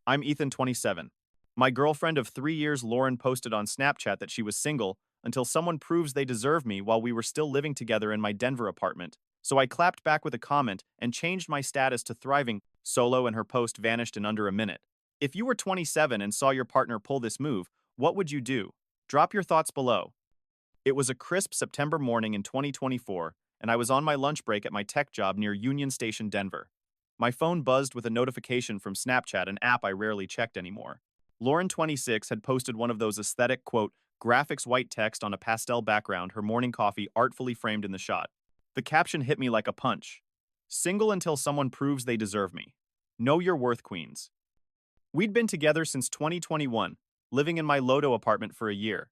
I'm Ethan, 27. My girlfriend of 3 years, Lauren, posted on Snapchat that she was single until someone proves they deserve me while we were still living together in my Denver apartment. So I clapped back with a comment and changed my status to thriving solo, and her post vanished in under a minute. If you were 27 and saw your partner pull this move, what would you do? Drop your thoughts below. It was a crisp September morning in 2024, and I was on my lunch break at my tech job near Union Station, Denver. My phone buzzed with a notification from Snapchat, an app I rarely checked anymore. Lauren, 26, had posted one of those aesthetic, quote, graphics white text on a pastel background, her morning coffee artfully framed in the shot. The caption hit me like a punch. Single until someone proves they deserve me. Know your worth, queens. We'd been together since 2021, living in my Lodo apartment for a year.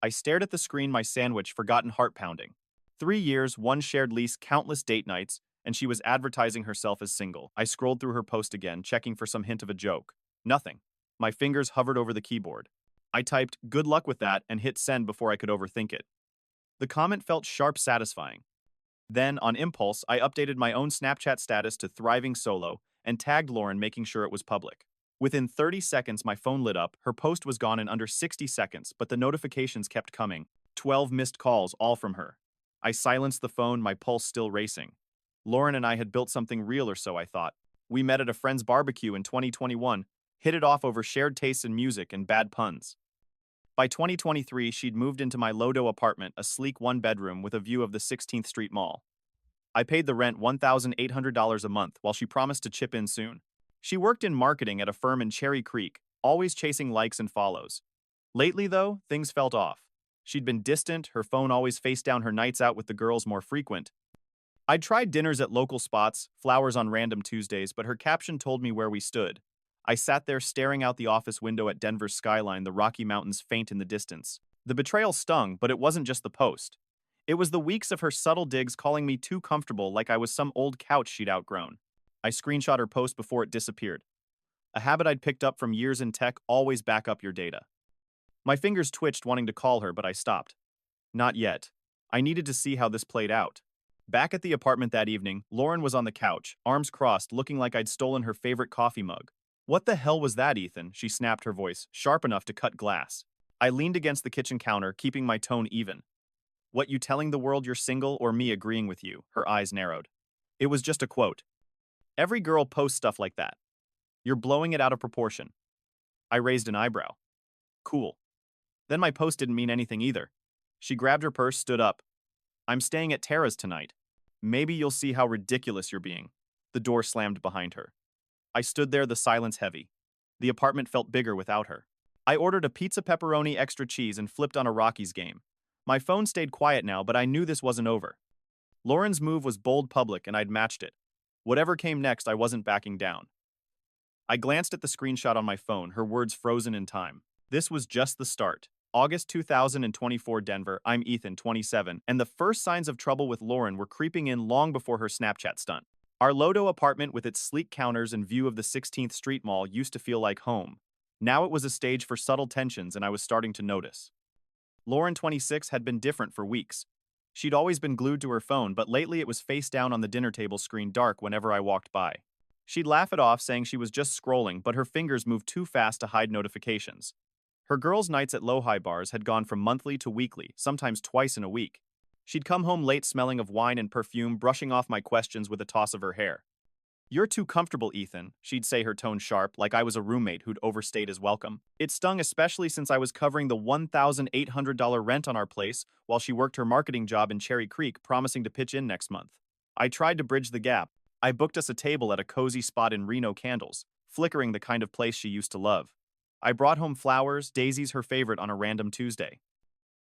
I stared at the screen, my sandwich, forgotten heart pounding. 3 years, one shared lease, countless date nights, and she was advertising herself as single. I scrolled through her post again, checking for some hint of a joke. Nothing. My fingers hovered over the keyboard. I typed, "Good luck with that," and hit send before I could overthink it. The comment felt sharp, satisfying. Then, on impulse, I updated my own Snapchat status to thriving solo and tagged Lauren, making sure it was public. Within 30 seconds, my phone lit up. Her post was gone in under 60 seconds, but the notifications kept coming. 12 missed calls, all from her. I silenced the phone, my pulse still racing. Lauren and I had built something real, or so I thought. We met at a friend's barbecue in 2021, hit it off over shared tastes in music and bad puns. By 2023, she'd moved into my Lodo apartment, a sleek one-bedroom with a view of the 16th Street Mall. I paid the rent $1,800 a month while she promised to chip in soon. She worked in marketing at a firm in Cherry Creek, always chasing likes and follows. Lately, though, things felt off. She'd been distant, her phone always face down, her nights out with the girls more frequent. I'd tried dinners at local spots, flowers on random Tuesdays, but her caption told me where we stood. I sat there staring out the office window at Denver's skyline, the Rocky Mountains faint in the distance. The betrayal stung, but it wasn't just the post. It was the weeks of her subtle digs, calling me too comfortable, like I was some old couch she'd outgrown. I screenshot her post before it disappeared. A habit I'd picked up from years in tech: always back up your data. My fingers twitched, wanting to call her, but I stopped. Not yet. I needed to see how this played out. Back at the apartment that evening, Lauren was on the couch, arms crossed, looking like I'd stolen her favorite coffee mug. "What the hell was that, Ethan?" she snapped, her voice sharp enough to cut glass. I leaned against the kitchen counter, keeping my tone even. "What, you telling the world you're single, or me agreeing with you?" Her eyes narrowed. "It was just a quote. Every girl posts stuff like that. You're blowing it out of proportion." I raised an eyebrow. "Cool. Then my post didn't mean anything either." She grabbed her purse, stood up. "I'm staying at Tara's tonight. Maybe you'll see how ridiculous you're being." The door slammed behind her. I stood there, the silence heavy. The apartment felt bigger without her. I ordered a pizza, pepperoni, extra cheese, and flipped on a Rockies game. My phone stayed quiet now, but I knew this wasn't over. Lauren's move was bold, public, and I'd matched it. Whatever came next, I wasn't backing down. I glanced at the screenshot on my phone, her words frozen in time. This was just the start. August 2024, Denver. I'm Ethan, 27, and the first signs of trouble with Lauren were creeping in long before her Snapchat stunt. Our Lodo apartment, with its sleek counters and view of the 16th Street Mall, used to feel like home. Now it was a stage for subtle tensions, and I was starting to notice. Lauren, 26, had been different for weeks. She'd always been glued to her phone, but lately it was face down on the dinner table screen, dark whenever I walked by. She'd laugh it off, saying she was just scrolling, but her fingers moved too fast to hide notifications. Her girls' nights at Low-Hi bars had gone from monthly to weekly, sometimes twice in a week. She'd come home late, smelling of wine and perfume, brushing off my questions with a toss of her hair. "You're too comfortable, Ethan," she'd say, her tone sharp, like I was a roommate who'd overstayed his welcome. It stung, especially since I was covering the $1,800 rent on our place while she worked her marketing job in Cherry Creek, promising to pitch in next month. I tried to bridge the gap. I booked us a table at a cozy spot in Reno, Candles, flickering, the kind of place she used to love. I brought home flowers, daisies her favorite, on a random Tuesday.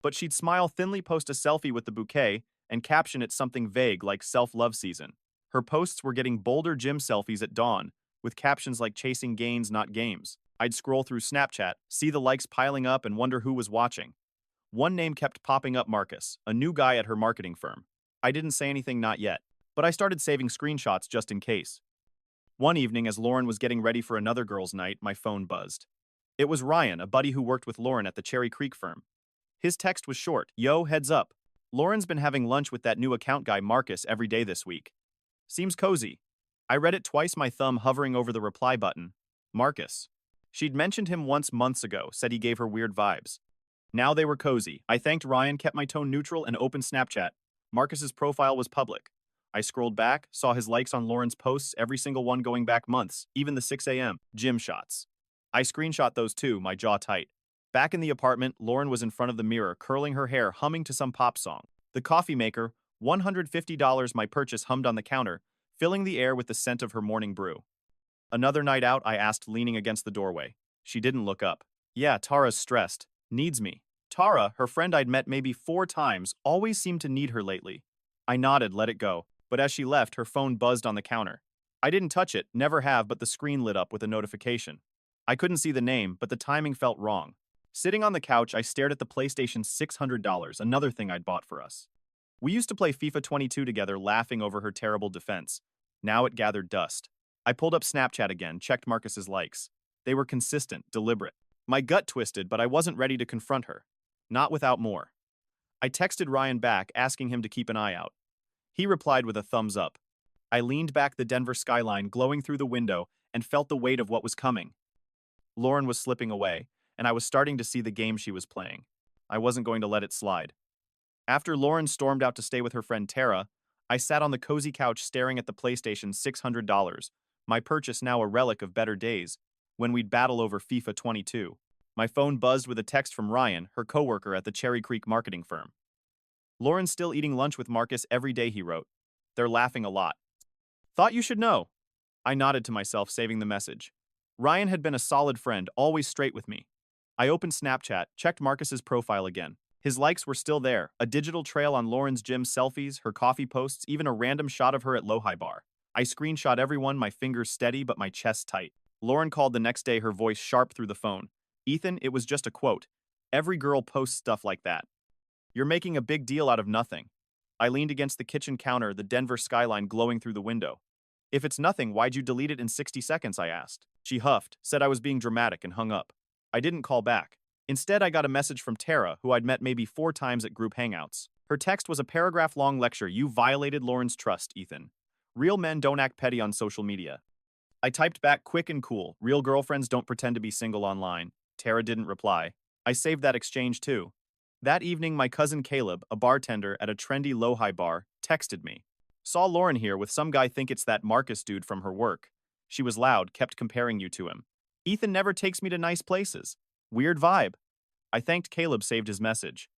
But she'd smile thinly, post a selfie with the bouquet, and caption it something vague like self-love season. Her posts were getting bolder: gym selfies at dawn, with captions like "chasing gains, not games." I'd scroll through Snapchat, see the likes piling up, and wonder who was watching. One name kept popping up: Marcus, a new guy at her marketing firm. I didn't say anything, not yet, but I started saving screenshots just in case. One evening, as Lauren was getting ready for another girls' night, my phone buzzed. It was Ryan, a buddy who worked with Lauren at the Cherry Creek firm. His text was short: "Yo, heads up. Lauren's been having lunch with that new account guy Marcus every day this week. Seems cozy." I read it twice, my thumb hovering over the reply button. Marcus. She'd mentioned him once months ago, said he gave her weird vibes. Now they were cozy. I thanked Ryan, kept my tone neutral, and opened Snapchat. Marcus's profile was public. I scrolled back, saw his likes on Lauren's posts, every single one going back months, even the 6 a.m. gym shots. I screenshot those too, my jaw tight. Back in the apartment, Lauren was in front of the mirror, curling her hair, humming to some pop song. The coffee maker, $150 my purchase, hummed on the counter, filling the air with the scent of her morning brew. Another night out, I asked, leaning against the doorway. She didn't look up. Yeah, Tara's stressed. Needs me. Tara, her friend I'd met maybe 4 times, always seemed to need her lately. I nodded, let it go, but as she left, her phone buzzed on the counter. I didn't touch it, never have, but the screen lit up with a notification. I couldn't see the name, but the timing felt wrong. Sitting on the couch, I stared at the PlayStation $600, another thing I'd bought for us. We used to play FIFA 22 together, laughing over her terrible defense. Now it gathered dust. I pulled up Snapchat again, checked Marcus's likes. They were consistent, deliberate. My gut twisted, but I wasn't ready to confront her. Not without more. I texted Ryan back, asking him to keep an eye out. He replied with a thumbs up. I leaned back, the Denver skyline glowing through the window, and felt the weight of what was coming. Lauren was slipping away, and I was starting to see the game she was playing. I wasn't going to let it slide. After Lauren stormed out to stay with her friend Tara, I sat on the cozy couch staring at the PlayStation $600, my purchase now a relic of better days, when we'd battle over FIFA 22. My phone buzzed with a text from Ryan, her coworker at the Cherry Creek marketing firm. Lauren's still eating lunch with Marcus every day, he wrote. They're laughing a lot. Thought you should know. I nodded to myself, saving the message. Ryan had been a solid friend, always straight with me. I opened Snapchat, checked Marcus's profile again. His likes were still there, a digital trail on Lauren's gym selfies, her coffee posts, even a random shot of her at Lohi Bar. I screenshot everyone, my fingers steady but my chest tight. Lauren called the next day, her voice sharp through the phone. Ethan, it was just a quote. Every girl posts stuff like that. You're making a big deal out of nothing. I leaned against the kitchen counter, the Denver skyline glowing through the window. If it's nothing, why'd you delete it in 60 seconds, I asked. She huffed, said I was being dramatic, and hung up. I didn't call back. Instead, I got a message from Tara, who I'd met maybe 4 times at group hangouts. Her text was a paragraph-long lecture. You violated Lauren's trust, Ethan. Real men don't act petty on social media. I typed back quick and cool. Real girlfriends don't pretend to be single online. Tara didn't reply. I saved that exchange too. That evening, my cousin Caleb, a bartender at a trendy Lohi bar, texted me. Saw Lauren here with some guy, think it's that Marcus dude from her work. She was loud, kept comparing you to him. Ethan never takes me to nice places. Weird vibe. I thanked Caleb, saved his message.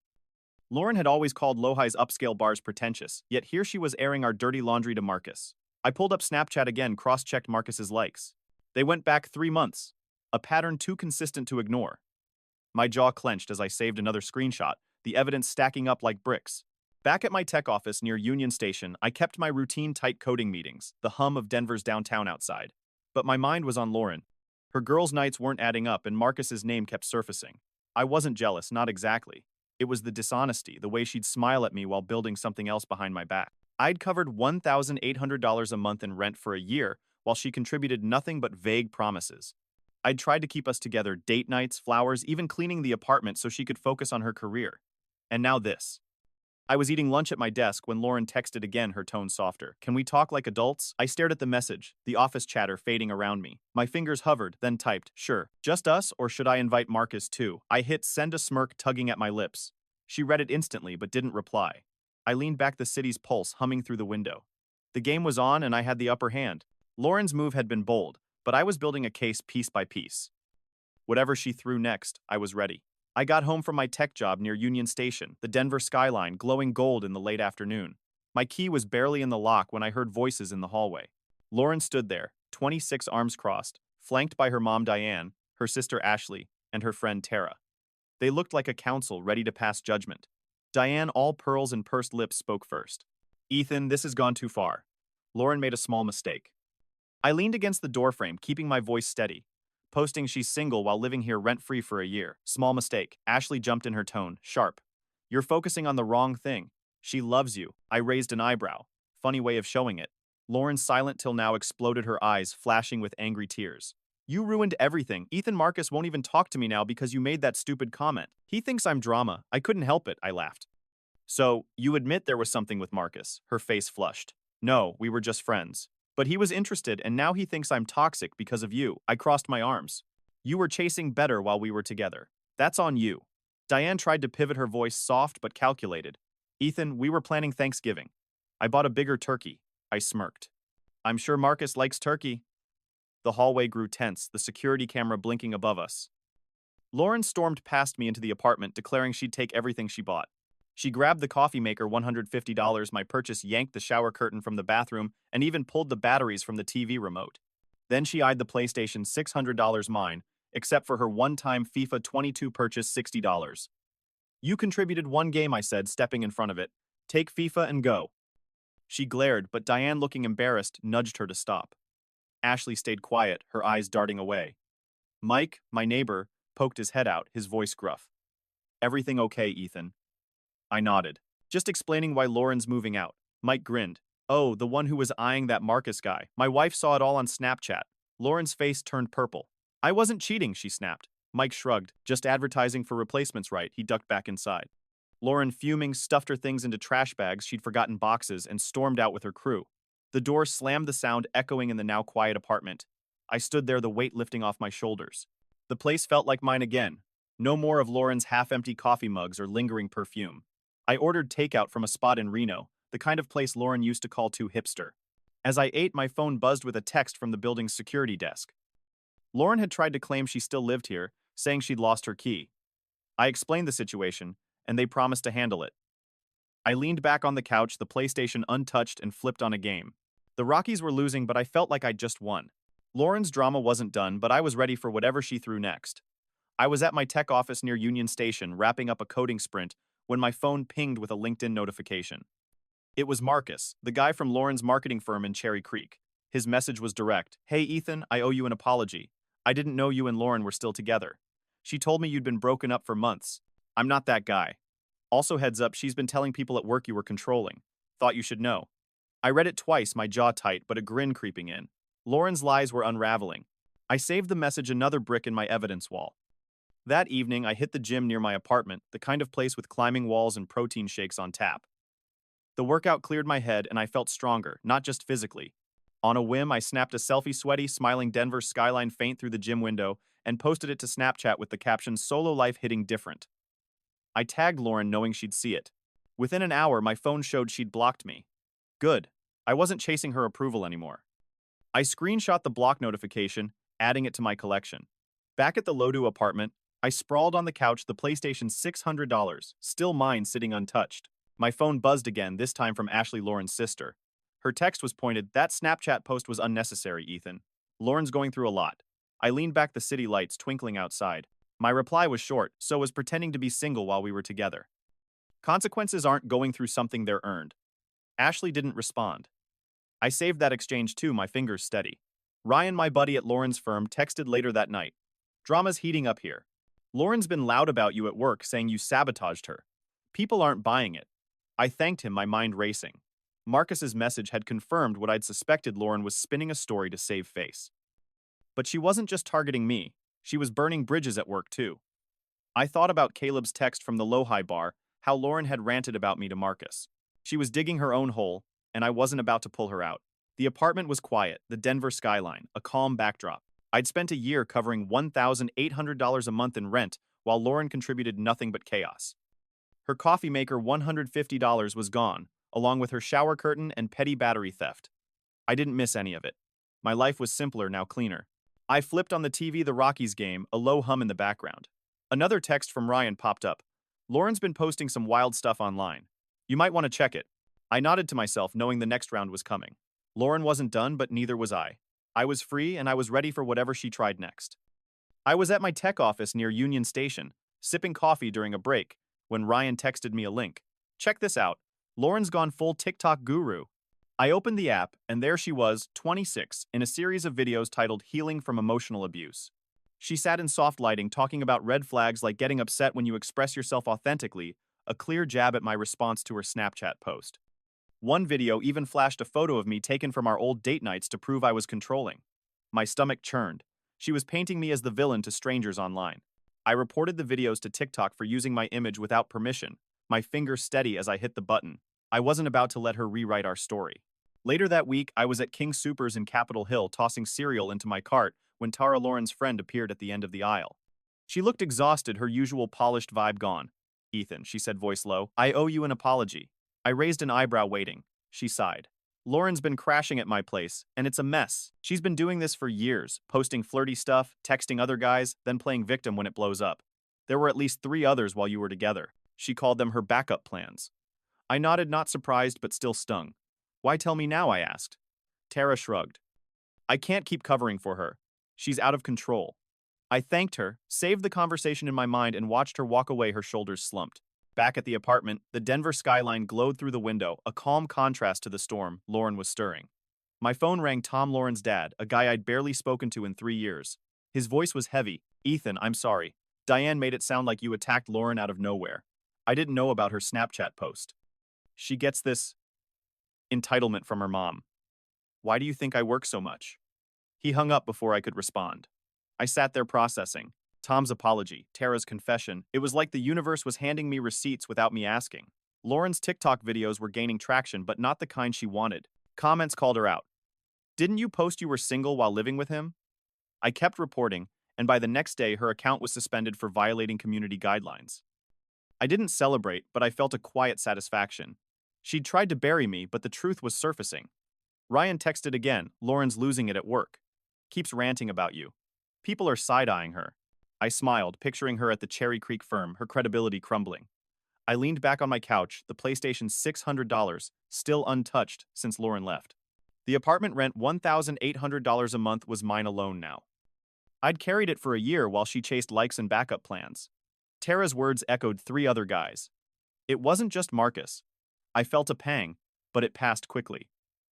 Lauren had always called Lohi's upscale bars pretentious, yet here she was airing our dirty laundry to Marcus. I pulled up Snapchat again, cross-checked Marcus's likes. They went back 3 months, a pattern too consistent to ignore. My jaw clenched as I saved another screenshot, the evidence stacking up like bricks. Back at my tech office near Union Station, I kept my routine tight coding meetings, the hum of Denver's downtown outside. But my mind was on Lauren. Her girls' nights weren't adding up and Marcus's name kept surfacing. I wasn't jealous, not exactly. It was the dishonesty, the way she'd smile at me while building something else behind my back. I'd covered $1,800 a month in rent for a year, while she contributed nothing but vague promises. I'd tried to keep us together, date nights, flowers, even cleaning the apartment so she could focus on her career. And now this. I was eating lunch at my desk when Lauren texted again, her tone softer. Can we talk like adults? I stared at the message, the office chatter fading around me. My fingers hovered, then typed, sure. Just us, or should I invite Marcus too? I hit send, a smirk tugging at my lips. She read it instantly but didn't reply. I leaned back, the city's pulse humming through the window. The game was on and I had the upper hand. Lauren's move had been bold, but I was building a case piece by piece. Whatever she threw next, I was ready. I got home from my tech job near Union Station, the Denver skyline glowing gold in the late afternoon. My key was barely in the lock when I heard voices in the hallway. Lauren stood there, 26 arms crossed, flanked by her mom Diane, her sister Ashley, and her friend Tara. They looked like a council ready to pass judgment. Diane, all pearls and pursed lips, spoke first. Ethan, this has gone too far. Lauren made a small mistake. I leaned against the doorframe, keeping my voice steady. Posting she's single while living here rent-free for a year. Small mistake. Ashley jumped in, her tone, sharp. You're focusing on the wrong thing. She loves you. I raised an eyebrow. Funny way of showing it. Lauren, silent till now, exploded, her eyes flashing with angry tears. You ruined everything. Ethan Marcus won't even talk to me now because you made that stupid comment. He thinks I'm drama. I couldn't help it, I laughed. So, you admit there was something with Marcus? Her face flushed. No, we were just friends. But he was interested and now he thinks I'm toxic because of you. I crossed my arms. You were chasing better while we were together. That's on you. Diane tried to pivot her voice soft but calculated. Ethan, we were planning Thanksgiving. I bought a bigger turkey. I smirked. I'm sure Marcus likes turkey. The hallway grew tense, the security camera blinking above us. Lauren stormed past me into the apartment, declaring she'd take everything she bought. She grabbed the coffee maker, $150, my purchase, yanked the shower curtain from the bathroom, and even pulled the batteries from the TV remote. Then she eyed the PlayStation, $600 mine, except for her one-time FIFA 22 purchase, $60. You contributed one game, I said, stepping in front of it. Take FIFA and go. She glared, but Diane, looking embarrassed, nudged her to stop. Ashley stayed quiet, her eyes darting away. Mike, my neighbor, poked his head out, his voice gruff. Everything okay, Ethan? I nodded. Just explaining why Lauren's moving out. Mike grinned. Oh, the one who was eyeing that Marcus guy. My wife saw it all on Snapchat. Lauren's face turned purple. I wasn't cheating, she snapped. Mike shrugged. Just advertising for replacements, right? He ducked back inside. Lauren, fuming, stuffed her things into trash bags she'd forgotten boxes and stormed out with her crew. The door slammed, the sound echoing in the now quiet apartment. I stood there, the weight lifting off my shoulders. The place felt like mine again. No more of Lauren's half-empty coffee mugs or lingering perfume. I ordered takeout from a spot in Reno, the kind of place Lauren used to call too hipster. As I ate, my phone buzzed with a text from the building's security desk. Lauren had tried to claim she still lived here, saying she'd lost her key. I explained the situation, and they promised to handle it. I leaned back on the couch, the PlayStation untouched, and flipped on a game. The Rockies were losing, but I felt like I'd just won. Lauren's drama wasn't done, but I was ready for whatever she threw next. I was at my tech office near Union Station, wrapping up a coding sprint, when my phone pinged with a LinkedIn notification. It was Marcus, the guy from Lauren's marketing firm in Cherry Creek. His message was direct. Hey Ethan, I owe you an apology. I didn't know you and Lauren were still together. She told me you'd been broken up for months. I'm not that guy. Also, heads up, she's been telling people at work you were controlling. Thought you should know. I read it twice, my jaw tight, but a grin creeping in. Lauren's lies were unraveling. I saved the message, another brick in my evidence wall. That evening, I hit the gym near my apartment, the kind of place with climbing walls and protein shakes on tap. The workout cleared my head, and I felt stronger, not just physically. On a whim, I snapped a selfie, sweaty, smiling Denver skyline faint through the gym window, and posted it to Snapchat with the caption, "Solo life hitting different." I tagged Lauren, knowing she'd see it. Within an hour, my phone showed she'd blocked me. Good. I wasn't chasing her approval anymore. I screenshot the block notification, adding it to my collection. Back at the Lodu apartment, I sprawled on the couch, the PlayStation, $600, still mine, sitting untouched. My phone buzzed again, this time from Ashley, Lauren's sister. Her text was pointed. That Snapchat post was unnecessary, Ethan. Lauren's going through a lot. I leaned back, the city lights twinkling outside. My reply was short, so was pretending to be single while we were together. Consequences aren't going through something they're earned. Ashley didn't respond. I saved that exchange too, my fingers steady. Ryan, my buddy at Lauren's firm, texted later that night. Drama's heating up here. Lauren's been loud about you at work, saying you sabotaged her. People aren't buying it. I thanked him, my mind racing. Marcus's message had confirmed what I'd suspected. Lauren was spinning a story to save face. But she wasn't just targeting me. She was burning bridges at work too. I thought about Caleb's text from the Lohi bar, how Lauren had ranted about me to Marcus. She was digging her own hole, and I wasn't about to pull her out. The apartment was quiet, the Denver skyline, a calm backdrop. I'd spent a year covering $1,800 a month in rent, while Lauren contributed nothing but chaos. Her coffee maker, $150, was gone, along with her shower curtain and petty battery theft. I didn't miss any of it. My life was simpler, now cleaner. I flipped on the TV, the Rockies game, a low hum in the background. Another text from Ryan popped up. Lauren's been posting some wild stuff online. You might want to check it. I nodded to myself, knowing the next round was coming. Lauren wasn't done, but neither was I. I was free, and I was ready for whatever she tried next. I was at my tech office near Union Station, sipping coffee during a break, when Ryan texted me a link. Check this out. Lauren's gone full TikTok guru. I opened the app, and there she was, 26, in a series of videos titled Healing from Emotional Abuse. She sat in soft lighting, talking about red flags like getting upset when you express yourself authentically, a clear jab at my response to her Snapchat post. One video even flashed a photo of me taken from our old date nights to prove I was controlling. My stomach churned. She was painting me as the villain to strangers online. I reported the videos to TikTok for using my image without permission, my fingers steady as I hit the button. I wasn't about to let her rewrite our story. Later that week, I was at King Soopers in Capitol Hill, tossing cereal into my cart when Tara Lauren's friend appeared at the end of the aisle. She looked exhausted, her usual polished vibe gone. "Ethan," she said, voice low, "I owe you an apology." I raised an eyebrow, waiting. She sighed. "Lauren's been crashing at my place, and it's a mess. She's been doing this for years, posting flirty stuff, texting other guys, then playing victim when it blows up. There were at least 3 others while you were together. She called them her backup plans." I nodded, not surprised but still stung. "Why tell me now?" I asked. Tara shrugged. "I can't keep covering for her. She's out of control." I thanked her, saved the conversation in my mind, and watched her walk away, her shoulders slumped. Back at the apartment, the Denver skyline glowed through the window, a calm contrast to the storm Lauren was stirring. My phone rang. Tom, Lauren's dad, a guy I'd barely spoken to in 3 years. His voice was heavy. "Ethan, I'm sorry. Diane made it sound like you attacked Lauren out of nowhere. I didn't know about her Snapchat post. She gets this entitlement from her mom. Why do you think I work so much?" He hung up before I could respond. I sat there processing. Tom's apology, Tara's confession. It was like the universe was handing me receipts without me asking. Lauren's TikTok videos were gaining traction, but not the kind she wanted. Comments called her out. "Didn't you post you were single while living with him?" I kept reporting, and by the next day her account was suspended for violating community guidelines. I didn't celebrate, but I felt a quiet satisfaction. She'd tried to bury me, but the truth was surfacing. Ryan texted again. "Lauren's losing it at work. Keeps ranting about you. People are side-eyeing her." I smiled, picturing her at the Cherry Creek firm, her credibility crumbling. I leaned back on my couch, the PlayStation $600, still untouched since Lauren left. The apartment rent $1,800 a month was mine alone now. I'd carried it for a year while she chased likes and backup plans. Tara's words echoed 3 other guys. It wasn't just Marcus. I felt a pang, but it passed quickly.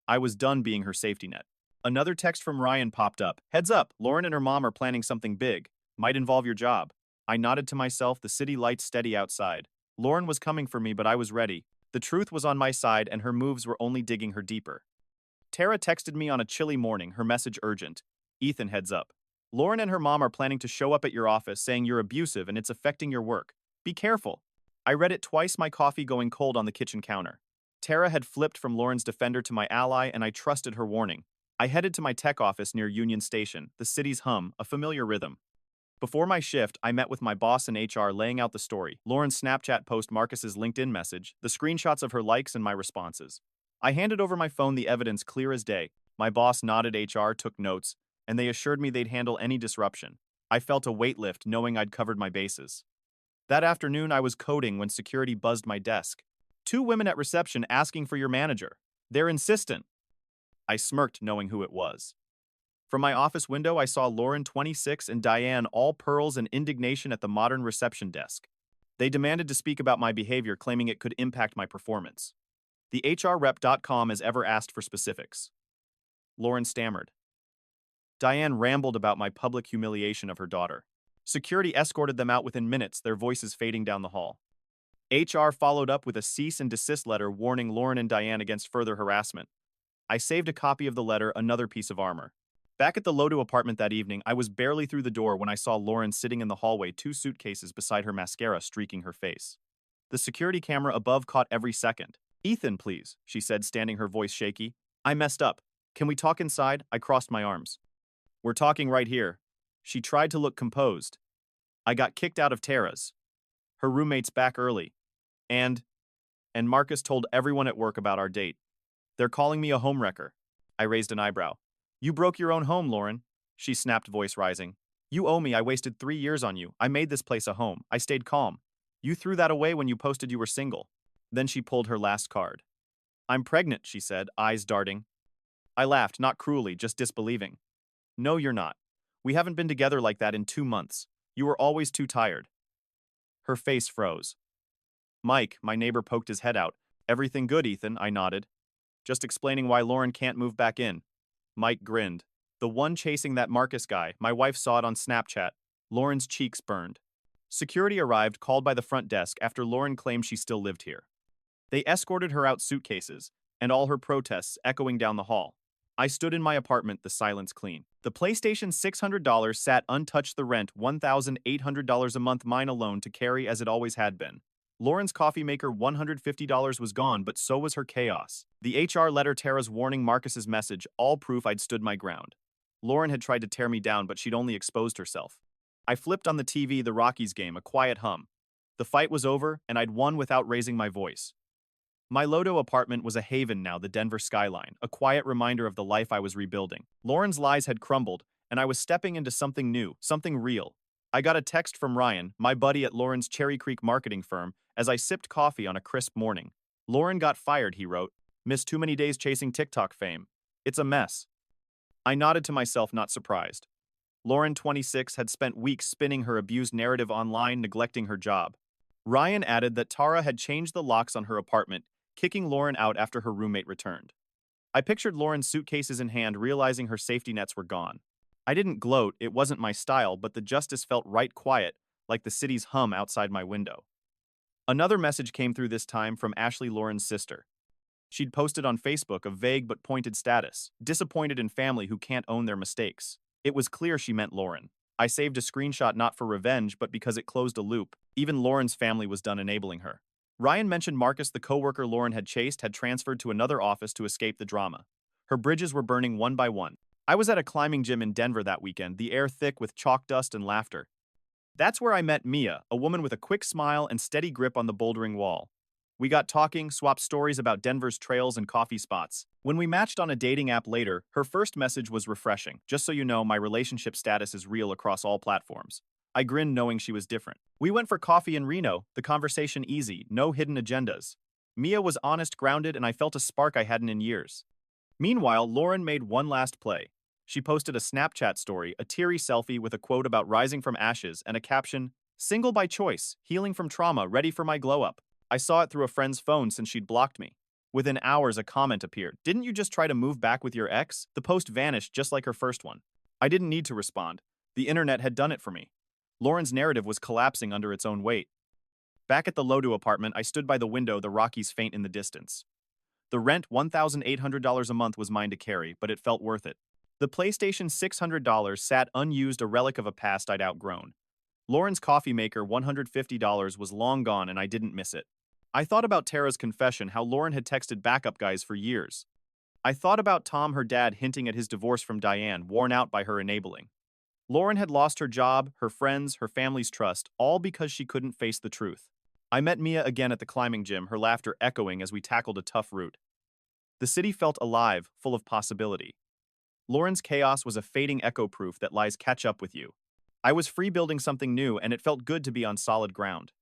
I was done being her safety net. Another text from Ryan popped up. "Heads up, Lauren and her mom are planning something big. Might involve your job." I nodded to myself, the city lights steady outside. Lauren was coming for me, but I was ready. The truth was on my side, and her moves were only digging her deeper. Tara texted me on a chilly morning, her message urgent. "Ethan, heads up. Lauren and her mom are planning to show up at your office saying you're abusive and it's affecting your work. Be careful." I read it twice, my coffee going cold on the kitchen counter. Tara had flipped from Lauren's defender to my ally, and I trusted her warning. I headed to my tech office near Union Station, the city's hum, a familiar rhythm. Before my shift, I met with my boss in HR, laying out the story. Lauren's Snapchat post, Marcus's LinkedIn message, the screenshots of her likes and my responses. I handed over my phone, the evidence clear as day. My boss nodded. HR took notes, and they assured me they'd handle any disruption. I felt a weight lift, knowing I'd covered my bases. That afternoon, I was coding when security buzzed my desk. 2 women at reception asking for your manager. They're insistent." I smirked, knowing who it was. From my office window, I saw Lauren, 26, and Diane, all pearls and indignation, at the modern reception desk. They demanded to speak about my behavior, claiming it could impact my performance. The HRrep.com as ever asked for specifics. Lauren stammered. Diane rambled about my public humiliation of her daughter. Security escorted them out within minutes, their voices fading down the hall. HR followed up with a cease and desist letter warning Lauren and Diane against further harassment. I saved a copy of the letter, another piece of armor. Back at the Lodo apartment that evening, I was barely through the door when I saw Lauren sitting in the hallway, 2 suitcases beside her, mascara streaking her face. The security camera above caught every second. "Ethan, please," she said, standing, her voice shaky. "I messed up. Can we talk inside?" I crossed my arms. "We're talking right here." She tried to look composed. "I got kicked out of Tara's. Her roommate's back early. And Marcus told everyone at work about our date. They're calling me a homewrecker." I raised an eyebrow. "You broke your own home, Lauren," she snapped, voice rising. "You owe me. I wasted 3 years on you. I made this place a home. I stayed calm. You threw that away when you posted you were single." Then she pulled her last card. "I'm pregnant," she said, eyes darting. I laughed, not cruelly, just disbelieving. "No, you're not. We haven't been together like that in 2 months. You were always too tired." Her face froze. Mike, my neighbor, poked his head out. "Everything good, Ethan?" I nodded. "Just explaining why Lauren can't move back in." Mike grinned. "The one chasing that Marcus guy. My wife saw it on Snapchat." Lauren's cheeks burned. Security arrived, called by the front desk, after Lauren claimed she still lived here. They escorted her out, suitcases, and all her protests echoing down the hall. I stood in my apartment, the silence clean. The PlayStation $600 sat untouched, the rent $1,800 a month, mine alone to carry as it always had been. Lauren's coffee maker, $150 was gone, but so was her chaos. The HR letter, Tara's warning, Marcus's message, all proof I'd stood my ground. Lauren had tried to tear me down, but she'd only exposed herself. I flipped on the TV the Rockies game, a quiet hum. The fight was over, and I'd won without raising my voice. My Lodo apartment was a haven now, the Denver skyline, a quiet reminder of the life I was rebuilding. Lauren's lies had crumbled, and I was stepping into something new, something real. I got a text from Ryan, my buddy at Lauren's Cherry Creek marketing firm, as I sipped coffee on a crisp morning. Lauren got fired, he wrote. Missed too many days chasing TikTok fame. It's a mess. I nodded to myself, not surprised. Lauren, 26, had spent weeks spinning her abused narrative online, neglecting her job. Ryan added that Tara had changed the locks on her apartment, kicking Lauren out after her roommate returned. I pictured Lauren's suitcases in hand, realizing her safety nets were gone. I didn't gloat, it wasn't my style, but the justice felt right quiet, like the city's hum outside my window. Another message came through this time from Ashley, Lauren's sister. She'd posted on Facebook a vague but pointed status, disappointed in family who can't own their mistakes. It was clear she meant Lauren. I saved a screenshot not for revenge, but because it closed a loop. Even Lauren's family was done enabling her. Ryan mentioned Marcus, the coworker Lauren had chased, had transferred to another office to escape the drama. Her bridges were burning one by one. I was at a climbing gym in Denver that weekend, the air thick with chalk dust and laughter. That's where I met Mia, a woman with a quick smile and steady grip on the bouldering wall. We got talking, swapped stories about Denver's trails and coffee spots. When we matched on a dating app later, her first message was refreshing. Just so you know, my relationship status is real across all platforms. I grinned knowing she was different. We went for coffee in Reno, the conversation easy, no hidden agendas. Mia was honest, grounded, and I felt a spark I hadn't in years. Meanwhile, Lauren made one last play. She posted a Snapchat story, a teary selfie with a quote about rising from ashes and a caption, "Single by choice, healing from trauma, ready for my glow-up." I saw it through a friend's phone since she'd blocked me. Within hours, a comment appeared. "Didn't you just try to move back with your ex?" The post vanished just like her first one. I didn't need to respond. The internet had done it for me. Lauren's narrative was collapsing under its own weight. Back at the Lodo apartment, I stood by the window, the Rockies faint in the distance. The rent, $1,800 a month, was mine to carry, but it felt worth it. The PlayStation $600 sat unused, a relic of a past I'd outgrown. Lauren's coffee maker, $150, was long gone and I didn't miss it. I thought about Tara's confession, how Lauren had texted backup guys for years. I thought about Tom, her dad, hinting at his divorce from Diane, worn out by her enabling. Lauren had lost her job, her friends, her family's trust, all because she couldn't face the truth. I met Mia again at the climbing gym, her laughter echoing as we tackled a tough route. The city felt alive, full of possibility. Lauren's chaos was a fading echo, proof that lies catch up with you. I was free, building something new, and it felt good to be on solid ground.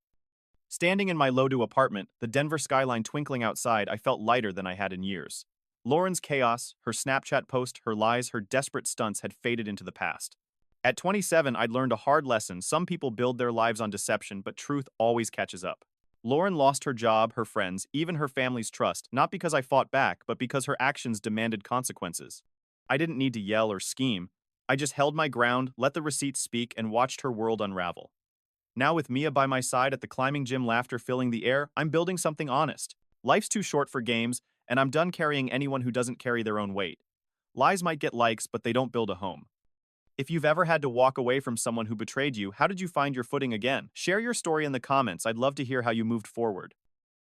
Standing in my Lodo apartment, the Denver skyline twinkling outside, I felt lighter than I had in years. Lauren's chaos, her Snapchat post, her lies, her desperate stunts had faded into the past. At 27, I'd learned a hard lesson. Some people build their lives on deception, but truth always catches up. Lauren lost her job, her friends, even her family's trust, not because I fought back, but because her actions demanded consequences. I didn't need to yell or scheme. I just held my ground, let the receipts speak, and watched her world unravel. Now, with Mia by my side at the climbing gym, laughter filling the air, I'm building something honest. Life's too short for games, and I'm done carrying anyone who doesn't carry their own weight. Lies might get likes, but they don't build a home. If you've ever had to walk away from someone who betrayed you, how did you find your footing again? Share your story in the comments. I'd love to hear how you moved forward.